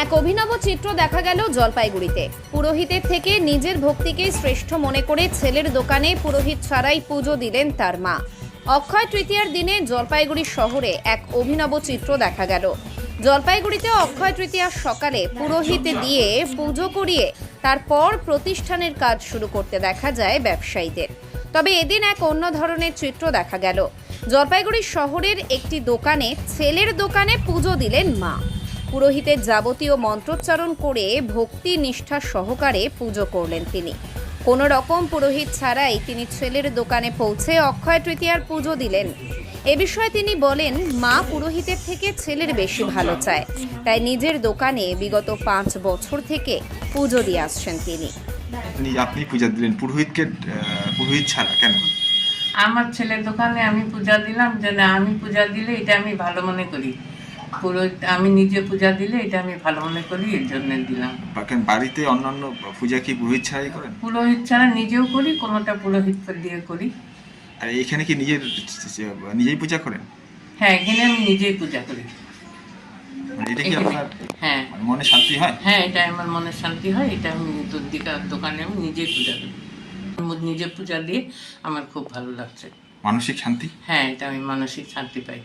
এক অভিনব চিত্র দেখা গেল জলপাইগুড়িতে। পুরোহিতের থেকে নিজের ভক্তিকে শ্রেষ্ঠ মনে করে ছেলের দোকানে পুরোহিত ছাড়াই পুজো দিলেন তার মা। অক্ষয় তৃতীয়ার দিনে জলপাইগুড়ি শহরে এক অভিনব চিত্র দেখা গেল। জলপাইগুড়িতে অক্ষয় তৃতীয়ার সকালে পুরোহিত দিয়ে পুজো করিয়ে তারপর প্রতিষ্ঠানের কাজ শুরু করতে দেখা যায় ব্যবসায়ীদের। তবে এদিন এক অন্য ধরনের চিত্র দেখা গেল। জলপাইগুড়ি শহরের একটি দোকানে ছেলের দোকানে পুজো দিলেন মা। পুরোহিতের যাবতীয় মন্ত্রোচ্চারণ করে ভক্তি নিষ্ঠা সহকারে পুজো করলেন তিনি। কোনো রকম পুরোহিত ছাড়াই তিনি ছেলের দোকানে পৌঁছে অক্ষয় তৃতীয়ার পুজো দিলেন। এ বিষয়ে তিনি বলেন, মা পুরোহিতের থেকে ছেলের বেশি ভালো চায়, তাই নিজের দোকানে বিগত 5 বছর থেকে পুজো দিয়ে আসছেন তিনি। আপনি পূজা দিলেন পুরোহিত ছাড়া কেন? আমার ছেলের দোকানে আমি পূজা দিলাম, যে না আমি পূজা দিলে এটা আমি ভালো মনে করি, পুরোহিত আমি নিজে পূজা দিলে এটা আমি ভালো মনে করি, এর জন্য দিলাম। বাড়িতে অন্যান্য পূজা কি পুরোহিত ছাড়াই করেন? পুরোহিত ছাড়া নিজেও করি, কোনোটা পুরোহিত দিয়ে করি। আর এখানে কি নিজেই পূজা করেন? হ্যাঁ, এখানে আমি নিজেই পূজা করি। এটা কি আপনার হ্যাঁ মনে শান্তি হয়? হ্যাঁ, এটা আমার মনে শান্তি হয়, এটা আমি দোকানে আমি নিজেই পূজা করি। নিজে পূজা দিয়ে আমার খুব ভালো লাগছে। মানসিক শান্তি? হ্যাঁ, এটা আমি মানসিক শান্তি পাই।